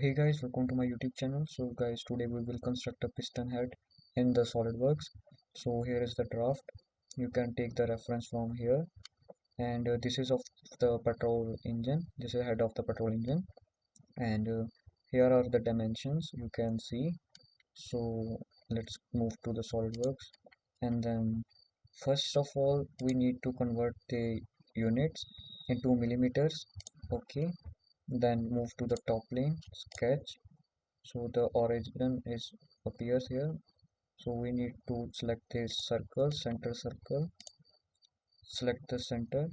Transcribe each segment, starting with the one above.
Hey guys, welcome to my YouTube channel. So guys, today we will construct a piston head in the SolidWorks. So here is the draft. You can take the reference from here, and this is of the petrol engine. This is head of the petrol engine, and here are the dimensions you can see. So let's move to the SolidWorks, and then first of all we need to convert the units into millimeters. Okay, then move to the top plane, sketch. So the origin is appears here. So we need to select this circle, center circle, select the center,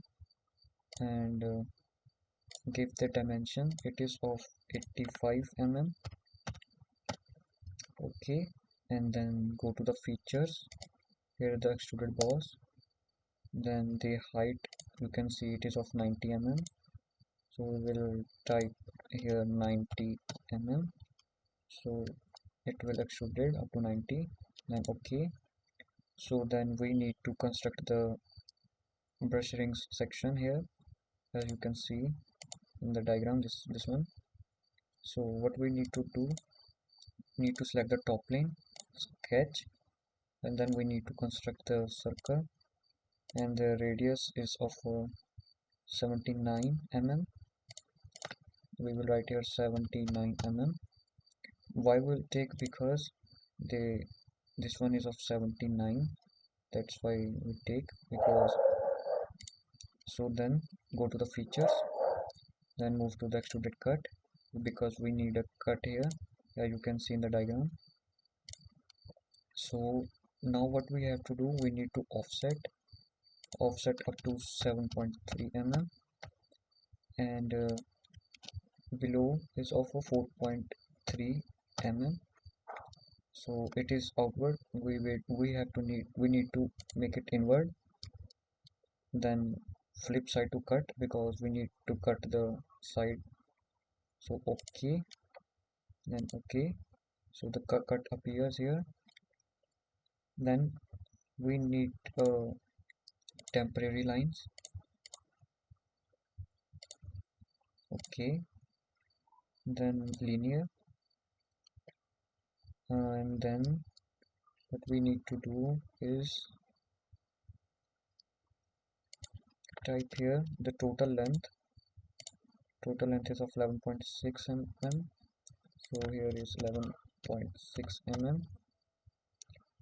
and give the dimension. It is of 85 mm. Okay, and then go to the features. Here the extruded boss. Then the height, you can see it is of 90 mm. So we will type here 90 mm. So it will extrude up to 90. Then okay. So then we need to construct the brush rings section here, as you can see in the diagram, this one. So what we need to do, need to select the top plane, sketch, and then we need to construct the circle, and the radius is of 79 mm. We will write here 79 mm. Why will take? Because the this one is of 79, that's why we take. Because so then go to the features, then move to the extruded cut, because we need a cut here, as you can see in the diagram. So now what we have to do, we need to offset up to 7.3 mm, and below is of a 4.3 mm. So it is outward. We need to make it inward. Then flip side to cut, because we need to cut the side. So okay, then okay. So the cut appears here. Then we need temporary lines. Okay, then linear, and then what we need to do is type here the total length is of 11.6 mm. So here is 11.6 mm,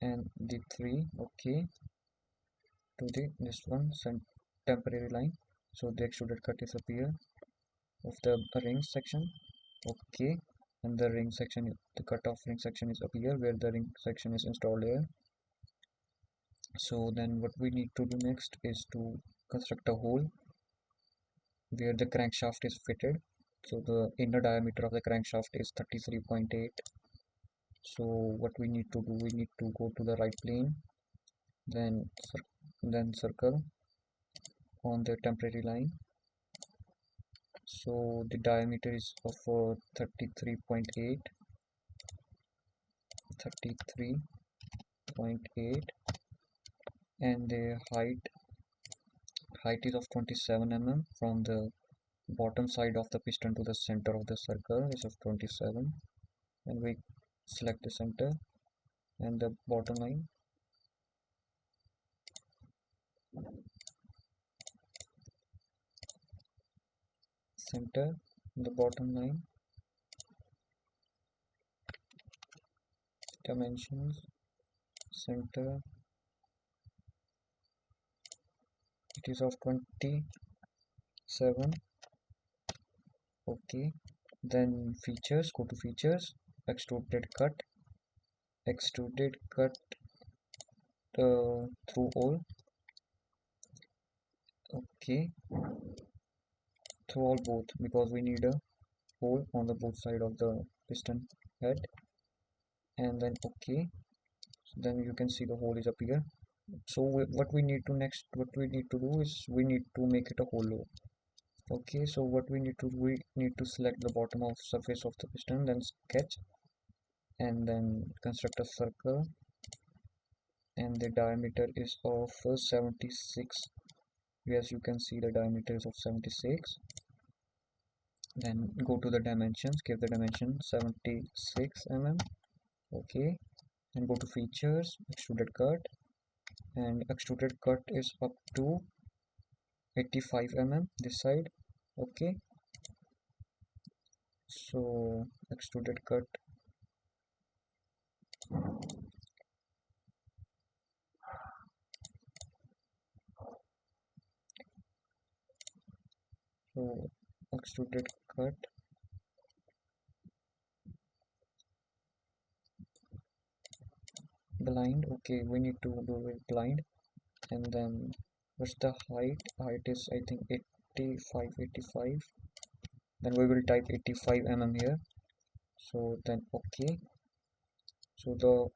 and the 3, okay, to the this one temporary line. So the extruded cut is appear of the ring section. Okay, and the ring section, the cut of ring section is appear where the ring section is installed here. So then what we need to do next is to construct a hole where the crankshaft is fitted. So the inner diameter of the crankshaft is 33.8. So what we need to do, we need to go to the right plane, then circle on the temporary line. So the diameter is of 33.8, and the height is of 27 mm. From the bottom side of the piston to the center of the circle is of 27, and we select the center and the bottom line. Center, the bottom line, dimensions, center, it is of 27. Okay, then features, go to features, extruded cut through all. Okay, through all both, because we need a hole on the both side of the piston head. And then okay, so then you can see the hole is up here. So what we need to next, what we need to do is we need to make it a hollow. Okay, so what we need to do, we need to select the bottom of surface of the piston, then sketch, and then construct a circle, and the diameter is of 76. Yes, you can see the diameter is of 76. Then go to the dimensions, give the dimension 76 mm. Okay, and go to features, extruded cut, and extruded cut is up to 85 mm this side. Okay, so extruded cut, so extruded cut blind. Okay, we need to do it blind. And then what's the height is I think 85. Then we will type 85 mm here. So then okay, so the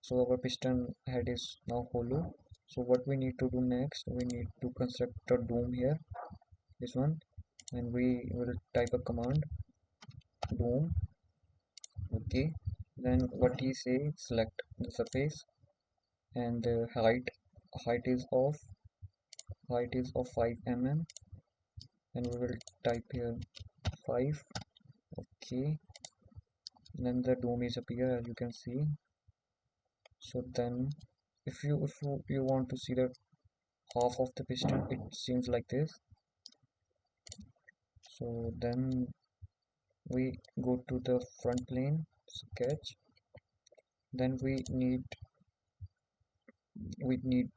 so our piston head is now hollow. So what we need to do next, we need to construct a dome here, this one, and we will type a command dome. Okay, then what he say, select the surface, and the height is of 5 mm, and we will type here 5. Okay, then the dome is appear as you can see. So then if you want to see the half of the piston, it seems like this. So then we go to the front plane sketch. Then we need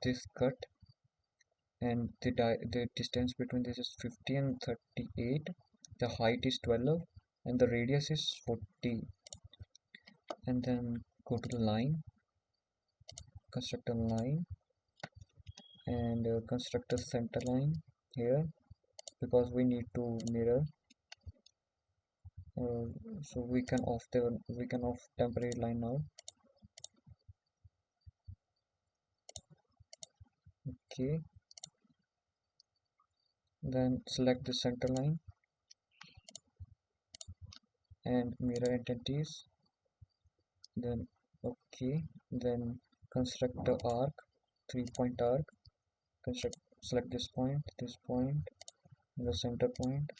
this cut, and the distance between this is 50 and 38. The height is 12 and the radius is 40. And then go to the line, construct a line, and construct a center line here, because we need to mirror. uh, so we can off temporary line now. Okay, then select the center line and mirror entities. Then okay, then construct the arc, 3-point arc. Select this point, the center point.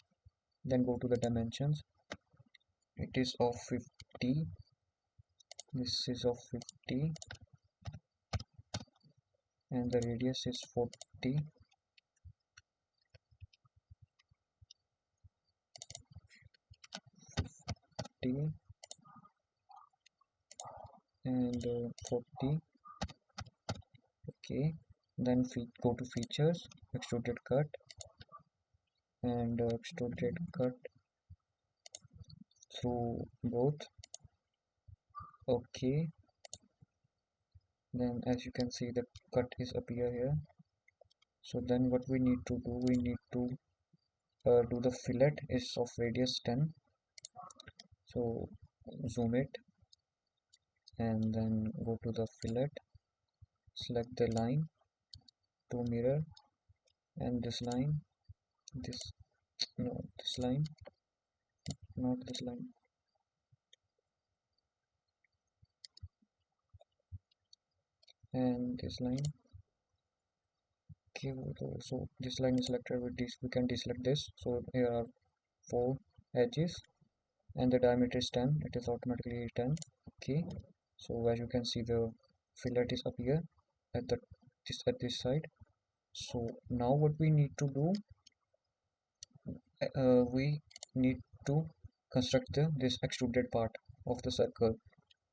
Then go to the dimensions. It is of 50. This is of 50, and the radius is 40. And 40. Okay, then go to features, extruded cut, and extruded cut through both. Okay, then as you can see the cut is appear here. So then what we need to do, we need to do the fillet is of radius 10. So zoom it, and then go to the fillet, select the line to mirror, and this line, this no this line, not this line, and this line. Okay, so this line is selected with this, we can deselect this. So here are 4 edges, and the diameter is 10, it is automatically 10. Okay, so as you can see the fillet is up here at this side. So now what we need to do, we need to construct this extruded part of the circle.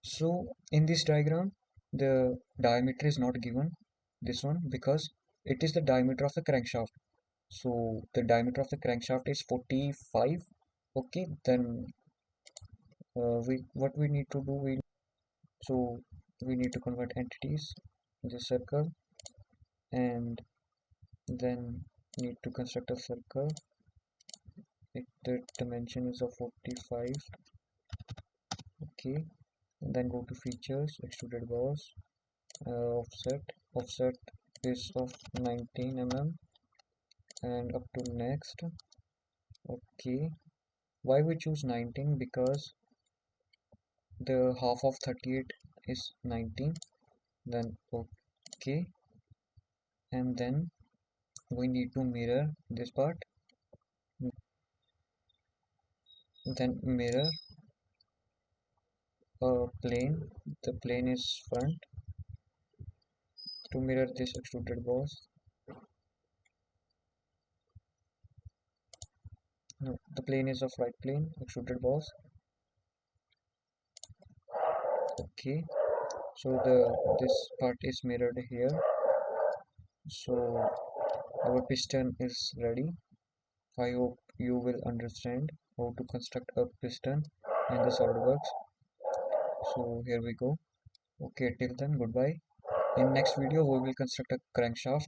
So in this diagram, the diameter is not given, this one, because it is the diameter of the crankshaft. So the diameter of the crankshaft is 45. Okay, then we what we need to do, so we need to convert entities in the circle, and then need to construct a circle. The dimension is of 45. Okay, and then go to features, extruded boss, offset is of 19 mm, and up to next. Okay, why we choose 19? Because the half of 38 is 19. Then okay, and then we need to mirror this part. then mirror a plane. The plane is front to mirror this extruded boss. No, the plane is of right plane, extruded boss. Okay, so the this part is mirrored here. So our piston is ready. I hope you will understand how to construct a piston in the SolidWorks. So here we go. Okay, till then, goodbye. In next video, we will construct a crankshaft.